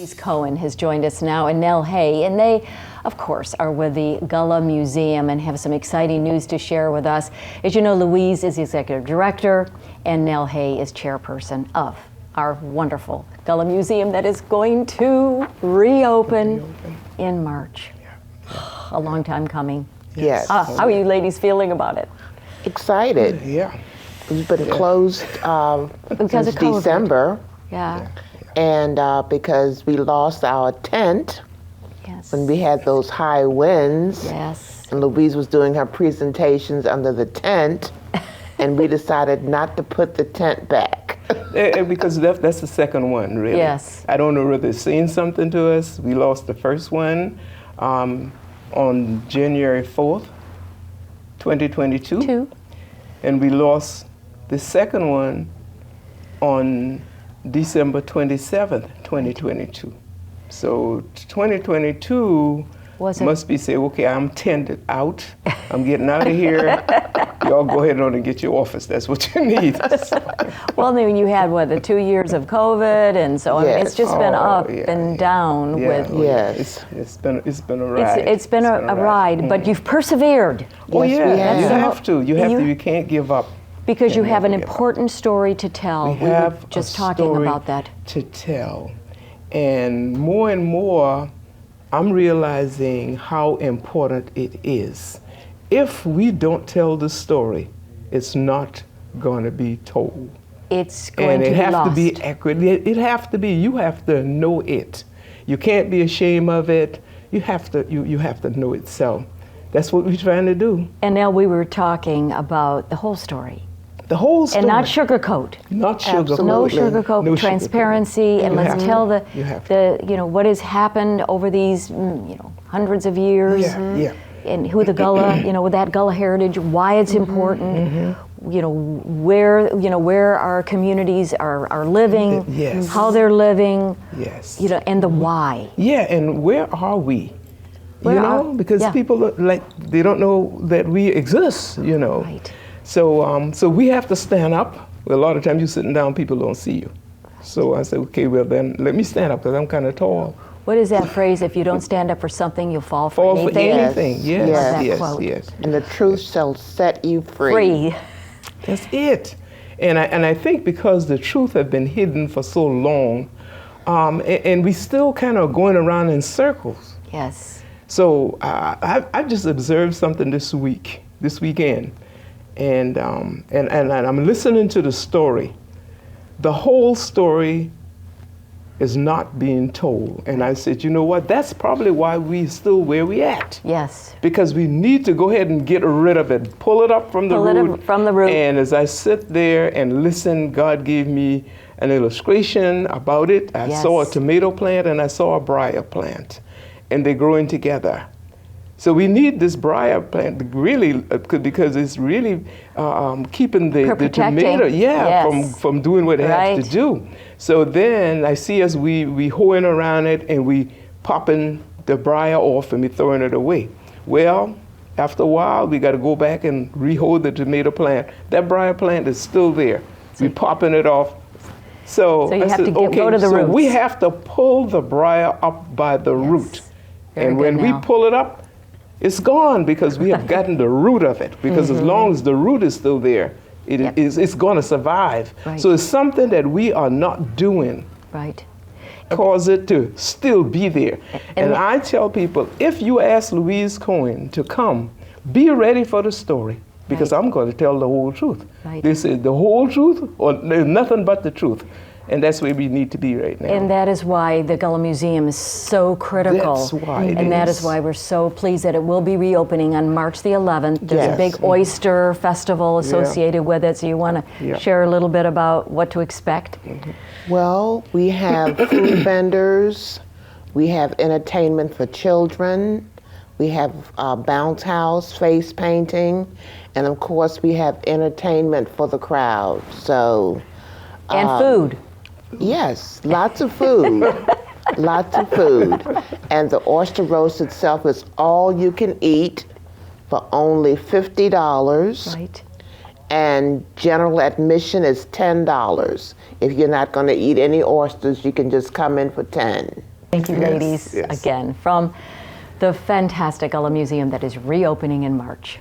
Louise Cohen has joined us now, and Nell Hay, and they, of course, are with the Gullah Museum and have some exciting news to share with us. As you know, Louise is the executive director, and Nell Hay is chairperson of our wonderful Gullah Museum that is going to reopen in March. A long time coming. Yes. How are you ladies feeling about it? Excited. Yeah. We've been closed Because since of COVID. December. Yeah. And because we lost our tent Yes. when we had those high winds. Yes. And Louise was doing her presentations under the tent, and we decided not to put the tent back. Because that's the second one, really. Yes. I don't know whether it's saying something to us. We lost the first one on January 4th, 2022. Two. And we lost the second one on December 27th, 2022. So 2022 must be say, okay, I'm tented out. I'm getting out of here. Y'all go ahead on and get your office. That's what you need. Well, then you had, the 2 years of COVID, and so I mean, it's just been up and down with. Yes. It's been a ride. It's been a ride, but you've persevered. Oh Yes, yeah, we have. you have to. You can't give up. Because you have an important story to tell. We were just talking about that. To tell. And more, I'm realizing how important it is. If we don't tell the story, it's not going to be told. It's going to be lost. And it has to be accurate. It has to be. You have to know it. You can't be ashamed of it. You have to know it. So that's what we're trying to do. And now we were talking about the whole story. The whole story. And not sugarcoat. Not sugarcoat. No sugarcoat, transparency, and let's tell the what has happened over these hundreds of years. Yeah. And who the Gullah, with that Gullah heritage, why it's important, where our communities are living, Yes. how they're living, Yes. and the why. Yeah, and where are we? Because people they don't know that we exist, Right. So we have to stand up. Well, a lot of times you're sitting down, people don't see you. So I said, okay, well then let me stand up because I'm kind of tall. What is that phrase? If you don't stand up for something, you'll fall for anything. Anything. Yes. Quote. Yes. And the truth shall set you free. Free. That's it. And I think because the truth had been hidden for so long, and we still kind of going around in circles. Yes. So I've just observed something this weekend, and I'm listening to the story. The whole story is not being told. And I said, you know what? That's probably why we're still where we at. Yes. Because we need to go ahead and get rid of it, pull it up from the root. And as I sit there and listen, God gave me an illustration about it. I saw a tomato plant and I saw a briar plant, and they're growing together. So we need this briar plant really because it's really keeping the tomato from doing what it has to do. So then I see us we hoeing around it and we popping the briar off and we throwing it away. Well, after a while we got to go back and re-hoe the tomato plant. That briar plant is still there. We popping it off. So you have to go to the roots. We have to pull the briar up by the root. And when we pull it up, it's gone because we have gotten the root of it. Because as long as the root is still there, it's going to survive. Right. So it's something that we are not doing. Right. Cause it to still be there. And I tell people, if you ask Louise Cohen to come, be ready for the story. Because I'm going to tell the whole truth. Right. This is the whole truth or there's nothing but the truth. And that's where we need to be right now. And that is why the Gullah Museum is so critical. That's why it and that is. is why we're so pleased that it will be reopening on March the 11th. There's a big oyster festival associated with it. So you want to share a little bit about what to expect? Well, we have food vendors. We have entertainment for children. We have bounce house, face painting. And of course, we have entertainment for the crowd. So. And food. Yes, lots of food. Lots of food. And the oyster roast itself is all you can eat for only $50. Right. And general admission is $10. If you're not going to eat any oysters, you can just come in for $10. Thank you, ladies, again, from the fantastic Gullah Museum that is reopening in March.